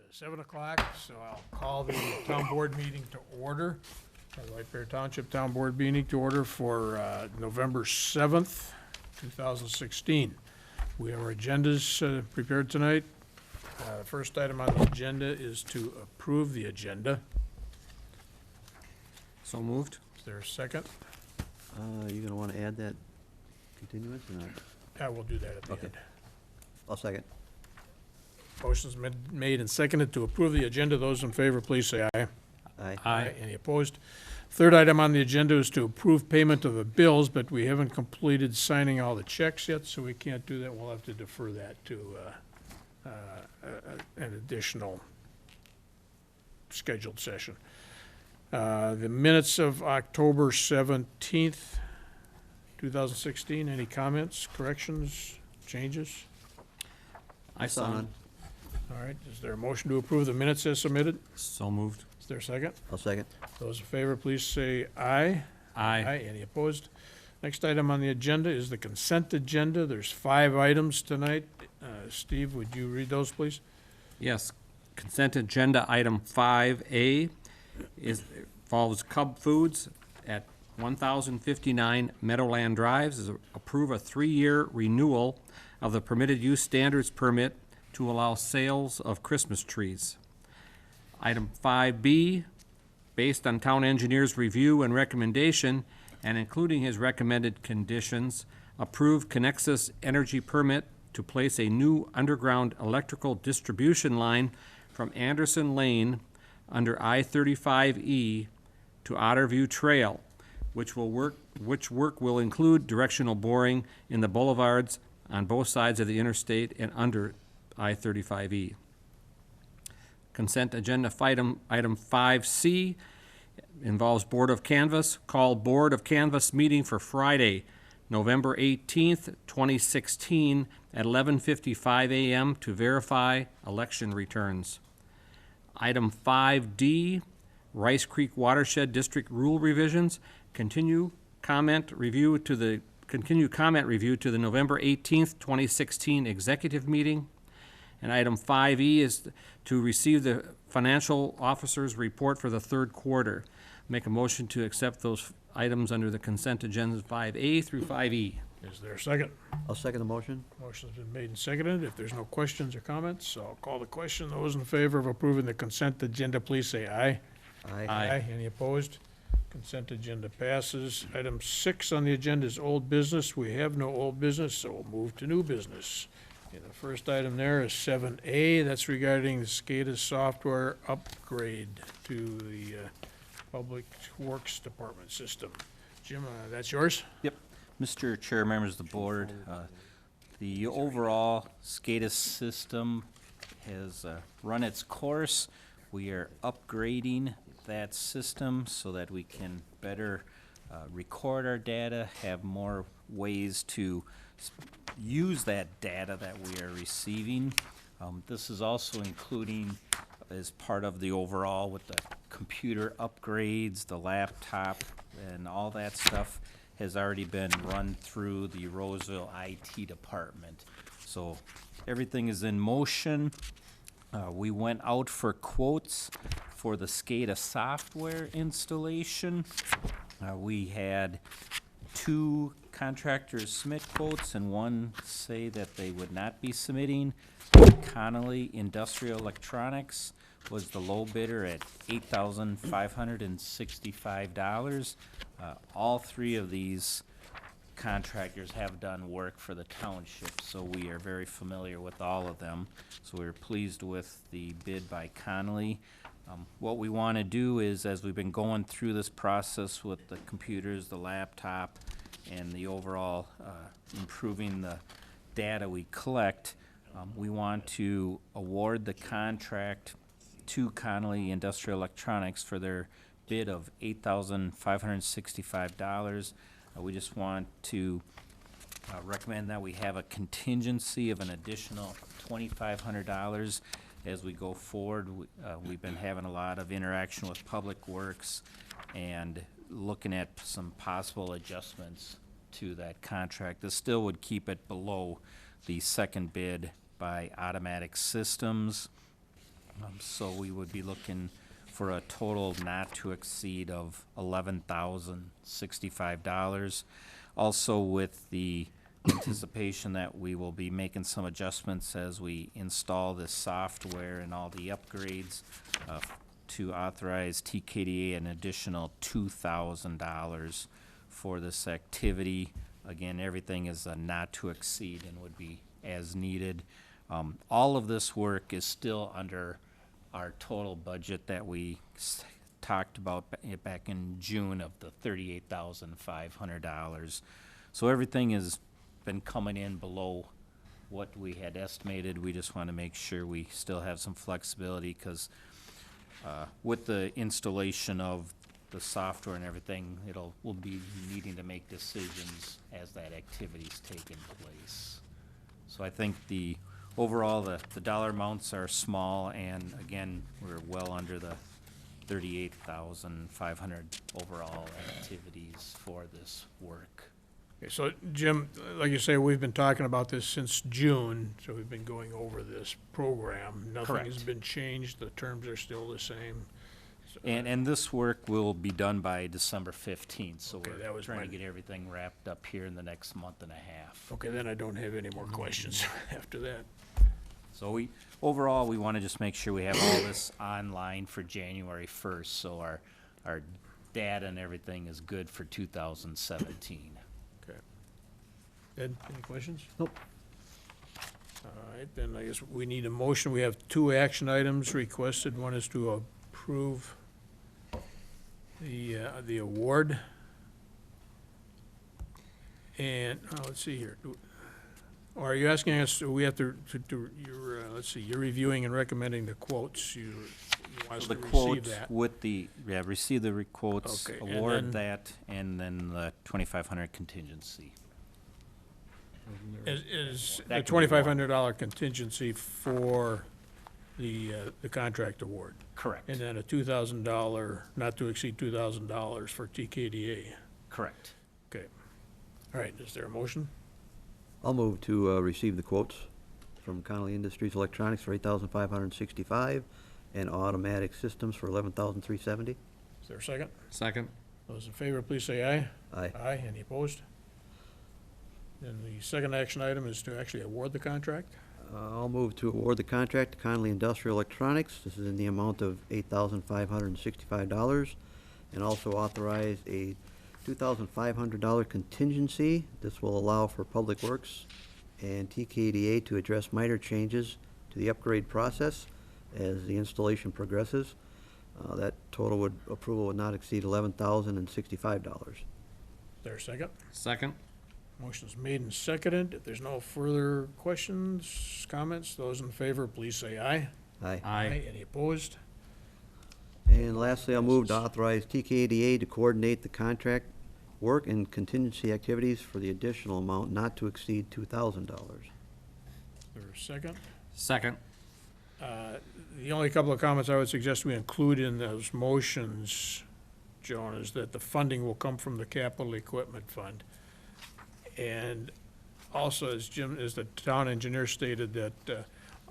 It's 7 o'clock, so I'll call the town board meeting to order. The White Bear Township Town Board meeting to order for November 7th, 2016. We have our agendas prepared tonight. The first item on the agenda is to approve the agenda. So moved. Is there a second? You gonna wanna add that continuance or not? Yeah, we'll do that at the Okay. end. I'll second. Motion's made and seconded to approve the agenda. Those in favor, please say aye. Aye. Any opposed? Third item on the agenda is to approve payment of the bills, but we haven't completed signing all the checks yet, so we can't do that. We'll have to defer that to an additional scheduled session. The minutes of October 17th, 2016, any comments, corrections, changes? I saw none. All right, is there a motion to approve the minutes as submitted? So moved. Is there a second? I'll second. Those in favor, please say aye. Aye. Any opposed? Next item on the agenda is the consent agenda. There's 5 items tonight. Steve, would you read those, please? Yes. Consent agenda item 5A involves Cub Foods at 1059 Meadowland Drive. Is approve a 3-year renewal of the permitted use standards permit to allow sales of Christmas trees. Item 5B, based on town engineer's review and recommendation, and including his recommended conditions, approve Connexus Energy permit to place a new underground electrical distribution line from Anderson Lane under I-35E to Otterview Trail, which work will include directional boring in the boulevards on both sides of the interstate and under I-35E. Consent agenda item 5C involves Board of Canvass. Call Board of Canvass meeting for Friday, November 18th, 2016 at 11:55 a.m. to verify election returns. Item 5D, Rice Creek Watershed District rule revisions. Continue comment review to the November 18th, 2016 executive meeting. And item 5E is to receive the financial officer's report for the third quarter. Make a motion to accept those items under the consent agenda 5A through 5E. Is there a second? I'll second the motion. Motion's been made and seconded. If there's no questions or comments, I'll call the question. Those in favor of approving the consent agenda, please say aye. Aye. Any opposed? Consent agenda passes. Item 6 on the agenda is old business. We have no old business, so we'll move to new business. Okay, the first item there is 7A. That's regarding the SCADA software upgrade to the Public Works Department system. Jim, that's yours? Yep. Mr. Chair, members of the board, the overall SCADA system has run its course. We are upgrading that system so that we can better record our data, have more ways to use that data that we are receiving. This is also including as part of the overall with the computer upgrades, the laptop, and all that stuff has already been run through the Roseville IT department. So everything is in motion. We went out for quotes for the SCADA software installation. We had 2 contractors submit quotes and 1 say that they would not be submitting. Connolly Industrial Electronics was the low bidder at $8,565. All 3 of these contractors have done work for the township, so we are very familiar with all of them. So we're pleased with the bid by Connolly. What we want to do is, as we've been going through this process with the computers, the laptop, and the overall improving the data we collect, we want to award the contract to Connolly Industrial Electronics for their bid of $8,565. We just want to recommend that we have a contingency of an additional $2,500 as we go forward. We've been having a lot of interaction with Public Works and looking at some possible adjustments to that contract. This still would keep it below the second bid by Automatic Systems. So we would be looking for a total not to exceed of $11,065. Also with the anticipation that we will be making some adjustments as we install this software and all the upgrades, to authorize TKDA an additional $2,000 for this activity. Again, everything is a not to exceed and would be as needed. All of this work is still under our total budget that we talked about back in June of the $38,500. So everything has been coming in below what we had estimated. We just want to make sure we still have some flexibility, because with the installation of the software and everything, we'll be needing to make decisions as that activity's taking place. So I think overall, the dollar amounts are small, and again, we're well under the 38,500 overall activities for this work. Okay, so Jim, like you say, we've been talking about this since June, so we've been going over this program. Nothing has Correct. been changed, the terms are still the same. So- And this work will be done by December 15th, so Okay, we're that was trying to my- get everything wrapped up here in the next month and a half. Okay, then I don't have any more questions after that. So overall, we want to just make sure we have all this online for January 1st, so our data and everything is good for 2017. Okay. Ed, any questions? Nope. All right, then I guess we need a motion. We have two action items requested. One is to approve the award. And, let's see here. Or are you asking us, we have to, let's see, you're reviewing and recommending the quotes. You want us So to the receive quote that. receive the quotes, Okay, and award then- that, and then the 2,500 contingency. Is That the could be one. $2,500 contingency for the contract award? Correct, And then a $2,000, not to exceed $2,000 for TKDA. correct. Okay. All right, is there a motion? I'll move to receive the quotes from Connolly Industries Electronics for $8,565 and Automatic Systems for $11,370. Is there a second? Second. Those in favor, please say aye. Aye. Aye, any opposed? Then the second action item is to actually award the contract. I'll move to award the contract to Connolly Industrial Electronics. This is in the amount of $8,565, and also authorize a $2,500 contingency. This will allow for Public Works and TKDA to address minor changes to the upgrade process as the installation progresses. That total approval would not exceed $11,065. Is there a second? Second. Motion's made and seconded. If there's no further questions, comments, those in favor, please say aye. Aye. Aye. Any opposed? And lastly, I'll move to authorize TKDA to coordinate the contract work and contingency activities for the additional amount not to exceed $2,000. Is there a second? Second. The only couple of comments I would suggest we include in those motions, Joan, is that the funding will come from the capital equipment fund. And also, as the town engineer stated, that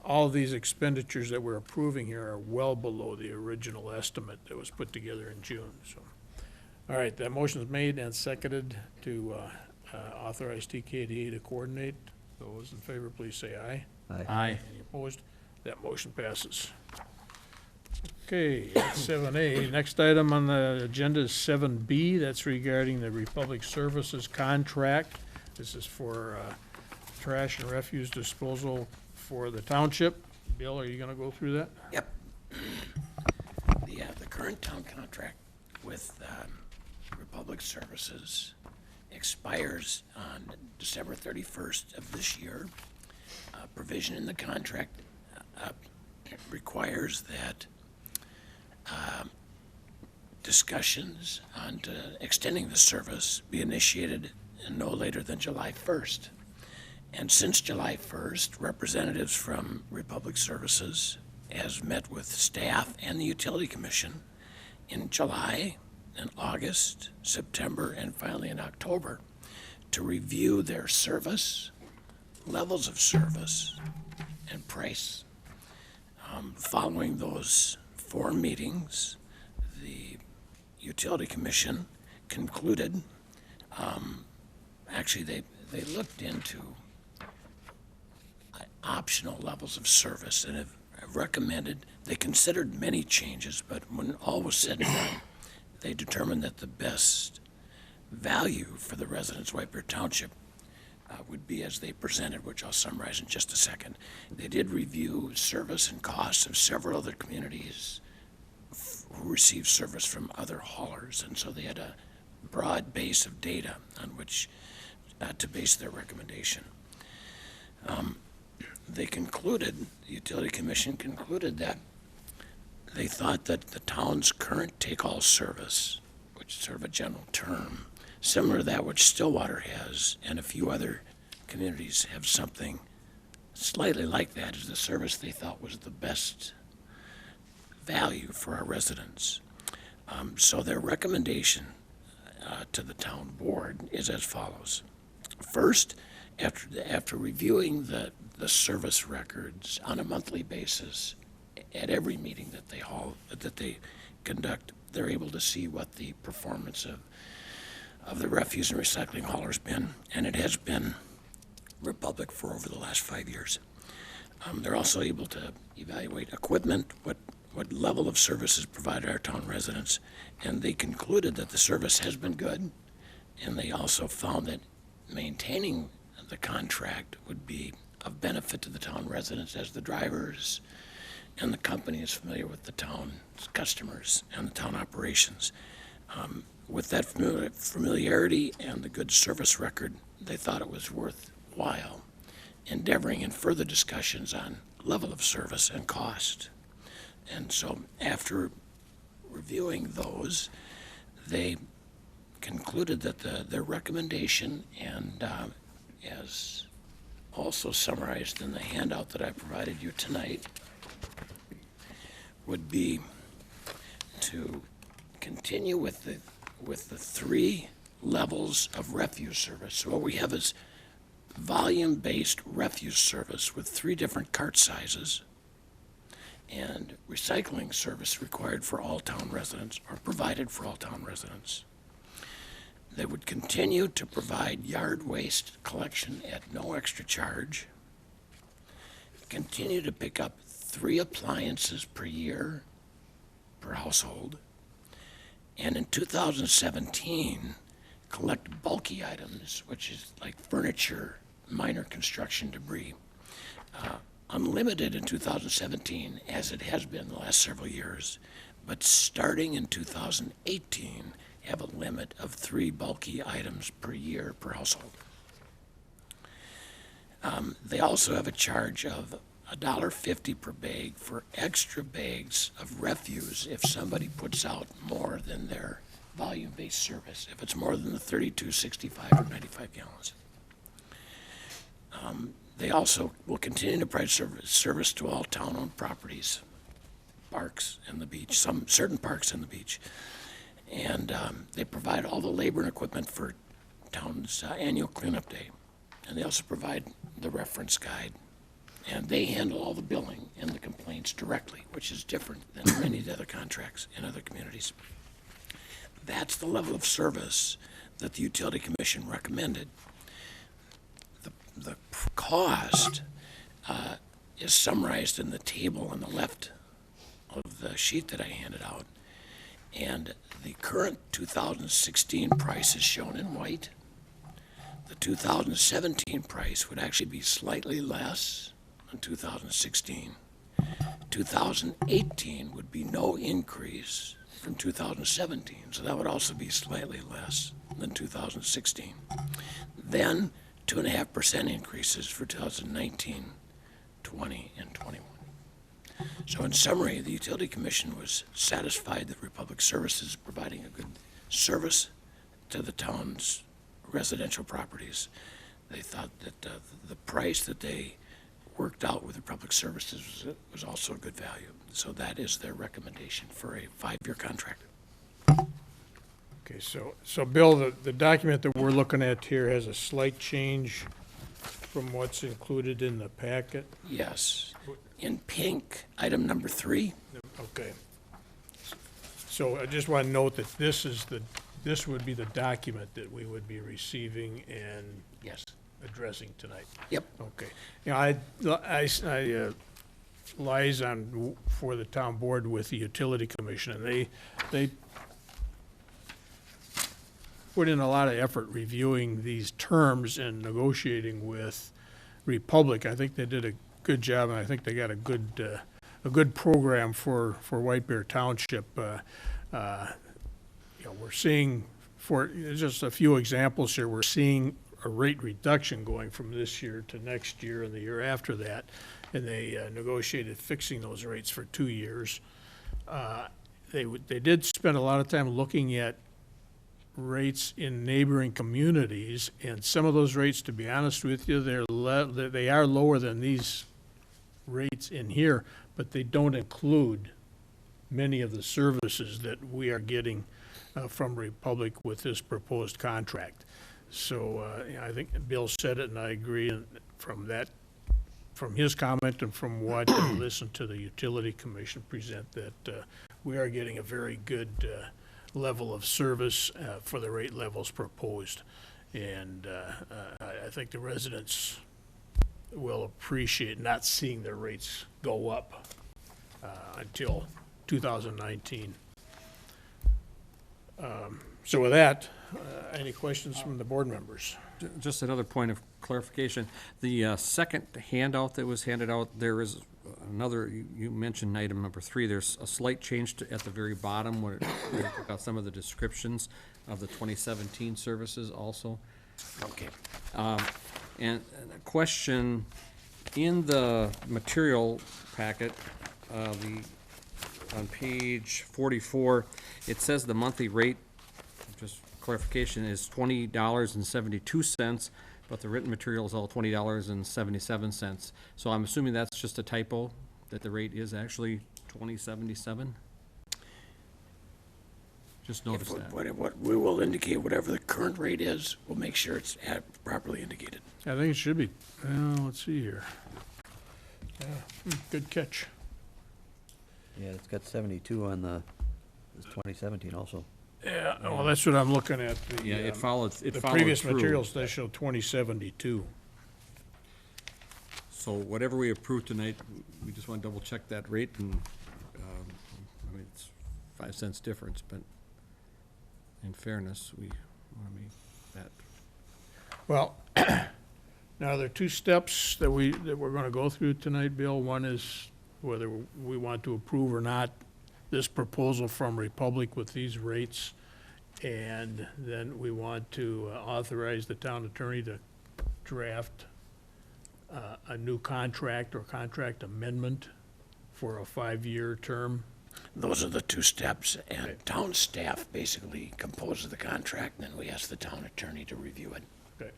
all these expenditures that we're approving here are well below the original estimate that was put together in June, so. All right, that motion is made and seconded to authorize TKDA to coordinate. Those in favor, please say aye. Aye. Any opposed? That motion passes. Okay, that's 7A. Next item on the agenda is 7B. That's regarding the Republic Services contract. This is for trash and refuse disposal for the township. Bill, are you going to go through that? Yep. The current town contract with Republic Services expires on December 31st of this year. Provision in the contract requires that discussions on extending the service be initiated no later than July 1st. And since July 1st, representatives from Republic Services has met with staff and the Utility Commission in July and August, September, and finally in October to review their service, levels of service, and price. Following those 4 meetings, the Utility Commission concluded, actually, they looked into optional levels of service and have recommended, they considered many changes, but when all was said and done, they determined that the best value for the residents of White Bear Township would be as they presented, which I'll summarize in just a second. They did review service and costs of several other communities who received service from other haulers, and so they had a broad base of data on which to base their recommendation. They concluded, the Utility Commission concluded that they thought that the town's current take-all service, which is sort of a general term, similar to that which Stillwater has, and a few other communities have something slightly like that, is the service they thought was the best value for our residents. So their recommendation to the town board is as follows. First, after reviewing the service records on a monthly basis at every meeting that they conduct, they're able to see what the performance of the refuse and recycling haulers been, and it has been Republic for over the last 5 years. They're also able to evaluate equipment, what level of service is provided to our town residents, and they concluded that the service has been good, and they also found that maintaining the contract would be of benefit to the town residents as the drivers and the company is familiar with the town's customers and the town operations. With that familiarity and the good service record, they thought it was worthwhile endeavoring in further discussions on level of service and cost. And so after reviewing those, they concluded that their recommendation, and as also summarized in the handout that I provided you tonight, would be to continue with the 3 levels of refuse service. So what we have is volume-based refuse service with 3 different cart sizes, and recycling service required for all town residents or provided for all town residents. They would continue to provide yard waste collection at no extra charge, continue to pick up 3 appliances per year per household, and in 2017, collect bulky items, which is like furniture, minor construction debris, unlimited in 2017, as it has been the last several years, but starting in 2018, have a limit of 3 bulky items per year per household. They also have a charge of $1.50 per bag for extra bags of refuse if somebody puts out more than their volume-based service, if it's more than the 32, 65, or 95 gallons. They also will continue to provide service to all town-owned properties, parks and the beach, some certain parks and the beach. And they provide all the labor and equipment for town's annual cleanup day. And they also provide the reference guide. And they handle all the billing and the complaints directly, which is different than many of the other contracts in other communities. That's the level of service that the Utility Commission recommended. The cost is summarized in the table on the left of the sheet that I handed out. And the current 2016 price is shown in white. The 2017 price would actually be slightly less than 2016. 2018 would be no increase from 2017, so that would also be slightly less than 2016. Then 2.5% increases for 2019, 20, and 21. So in summary, the Utility Commission was satisfied that Republic Services is providing a good service to the town's residential properties. They thought that the price that they worked out with Republic Services was also a good value. So that is their recommendation for a 5-year contract. Okay, so Bill, the document that we're looking at here has a slight change from what's included in the packet? Yes. In pink, item number 3. Okay. So I just want to note that this would be the document that we would be receiving and Yes. addressing tonight. Yep. Okay. You know, I liaison for the town board with the utility commission, and they put in a lot of effort reviewing these terms and negotiating with Republic. I think they did a good job, and I think they got a good program for White Bear Township. You know, we're seeing, for just a few examples here, we're seeing a rate reduction going from this year to next year and the year after that. And they negotiated fixing those rates for 2 years. They did spend a lot of time looking at rates in neighboring communities, and some of those rates, to be honest with you, they are lower than these rates in here, but they don't include many of the services that we are getting from Republic with this proposed contract. So I think Bill said it, and I agree, and from his comment and from what I listened to the utility commission present, that we are getting a very good level of service for the rate levels proposed. And I think the residents will appreciate not seeing their rates go up until 2019. So with that, any questions from the board members? Just another point of clarification. The second handout that was handed out, there is another, you mentioned item number 3, there's a slight change at the very bottom where it took out some of the descriptions of the 2017 services also. Okay. And a question, in the material packet, on page 44, it says the monthly rate, just clarification, is $20.72, but the written material is all $20.77. So I'm assuming that's just a typo, that the rate is actually $20.77? Just notice that. What we will indicate, whatever the current rate is, we'll make sure it's properly indicated. I think it should be, let's see here. Yeah, good catch. Yeah, it's got 72 on it's 2017 also. Yeah, well, that's what I'm looking at. Yeah, it followed The through. previous materials, they show 2072. So whatever we approve tonight, we just want to double check that rate, and, I mean, it's 5 cents difference, but in fairness, we want to make that. Well, now, there are 2 steps that we're gonna go through tonight, Bill. One is whether we want to approve or not this proposal from Republic with these rates. And then we want to authorize the town attorney to draft a new contract or contract amendment for a 5-year term. Those are the 2 steps, and town staff basically composes the contract, and then we ask the town attorney to review it. Okay.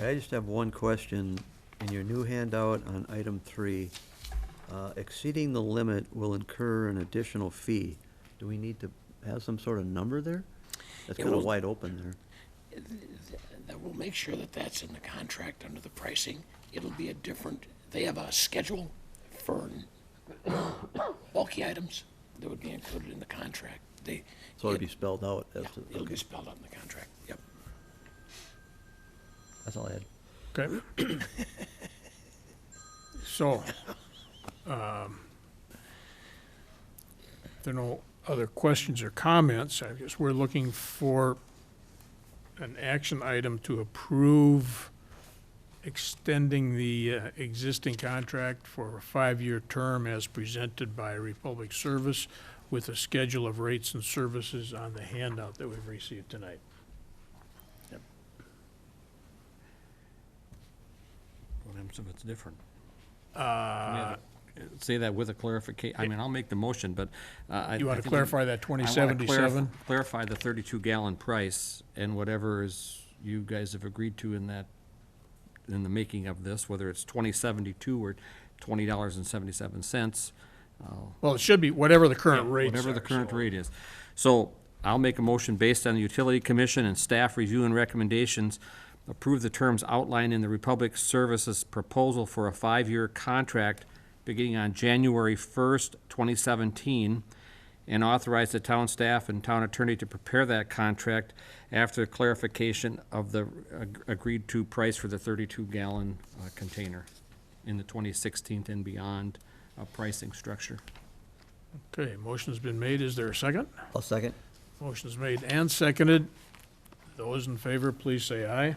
I just have one question. In your new handout on item 3, exceeding the limit will incur an additional fee. Do we need to have some sort of number there? That's It kind of will- wide open there. That will make sure that that's in the contract under the pricing. It'll be a different, they have a schedule for bulky items that would be included in the contract. So it'd be spelled out as Yeah, to, it'll be okay, spelled out in the contract, yep. that's all I had. Okay. So, if there are no other questions or comments, I guess we're looking for an action item to approve extending the existing contract for a 5-year term as presented by Republic Service with a schedule of rates and services on the handout that we've received tonight. What happens if it's different? Say that with a clarification, I mean, I'll make the motion, but, You want I to think clarify that I wanna 2077? clarify the 32-gallon price, and whatever is, you guys have agreed to in that, in the making of this, whether it's 2072 or $20.77. Well, it should be whatever the current rates Whatever the are, current so- rate is. So I'll make a motion based on the Utility Commission and staff review and recommendations approve the terms outlined in the Republic Services proposal for a 5-year contract beginning on January 1st, 2017, and authorize the town staff and town attorney to prepare that contract after clarification of the agreed-to price for the 32-gallon container in the 2016 and beyond pricing structure. Okay, motion's been made. Is there a second? I'll second. Motion's made and seconded. Those in favor, please say aye.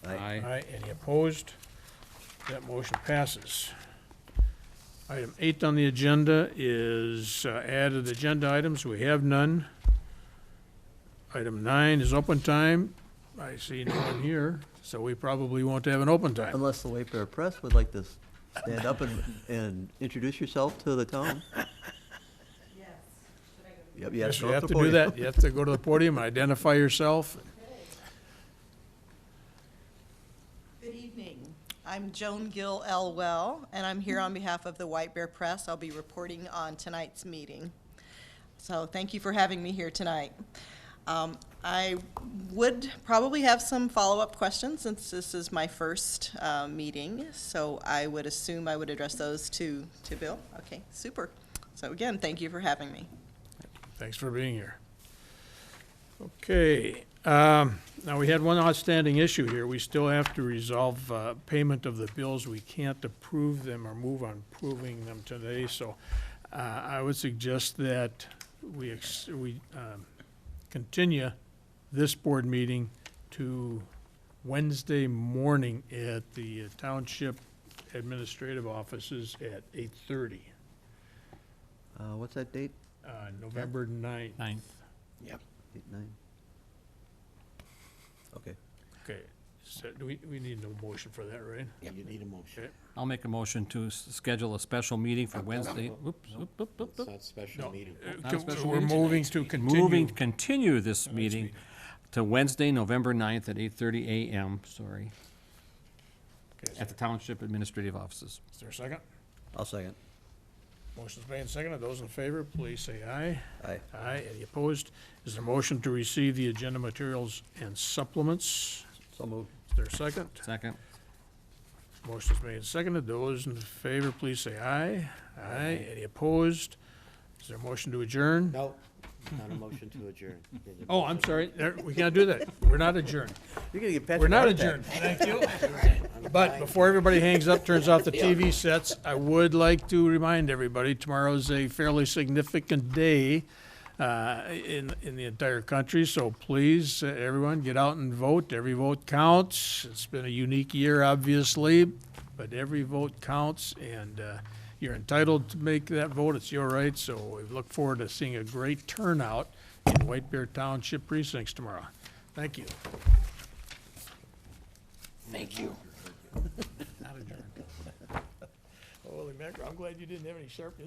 Aye. Any opposed? That motion passes. Item 8 on the agenda is added agenda items. We have none. Item 9 is open time. I see no one here, so we probably won't have an open time. Unless the White Bear Press would like to stand up and introduce yourself to the town. Yep, Yes, go you up have the to do podium. that. You have to go to the podium, identify yourself. Good evening. I'm Joan Gill Elwell, and I'm here on behalf of the White Bear Press. I'll be reporting on tonight's meeting. So thank you for having me here tonight. I would probably have some follow-up questions since this is my first meeting, so I would assume I would address those to Bill. Okay, super. So again, thank you for having me. Thanks for being here. Okay, now we had one outstanding issue here. We still have to resolve payment of the bills. We can't approve them or move on approving them today, so I would suggest that we continue this board meeting to Wednesday morning at the Township Administrative Offices at 8:30, What's that date? November 9th. 8, 9? Okay. Okay, so do we need no motion for that, right? You need a motion. Okay. I'll make a motion to schedule a special meeting for Wednesday. Whoops, whoop, whoop, whoop, It's whoop. not a special No, meeting. Not a special We're meeting? moving to continue. Moving, continue this meeting to Wednesday, November 9th at 8:30 a.m., sorry, Okay, at the Township Administrative Offices. is there a second? I'll second. Motion's made and seconded. Those in favor, please say aye. Aye. Aye. Any opposed? Is there a motion to receive the agenda materials and supplements? So moved. Is there a second? Second. Motion's made and seconded. Those in favor, please say aye. Aye. Any opposed? Is there a motion to adjourn? No, not a motion to adjourn. Oh, I'm sorry. We can't do that. We're not adjourned. You're gonna get Patrick. We're not Hart back. adjourned. Thank you. But before everybody hangs up, turns off the TV sets, I would like to remind everybody, tomorrow's a fairly significant day in the entire country, so please, everyone, get out and vote. Every vote counts. It's been a unique year, obviously, but every vote counts, and you're entitled to make that vote. It's your right, so we look forward to seeing a great turnout in White Bear Township precincts tomorrow. Thank you. Thank you. Not adjourned. Holy mackerel, I'm glad you didn't have any sharp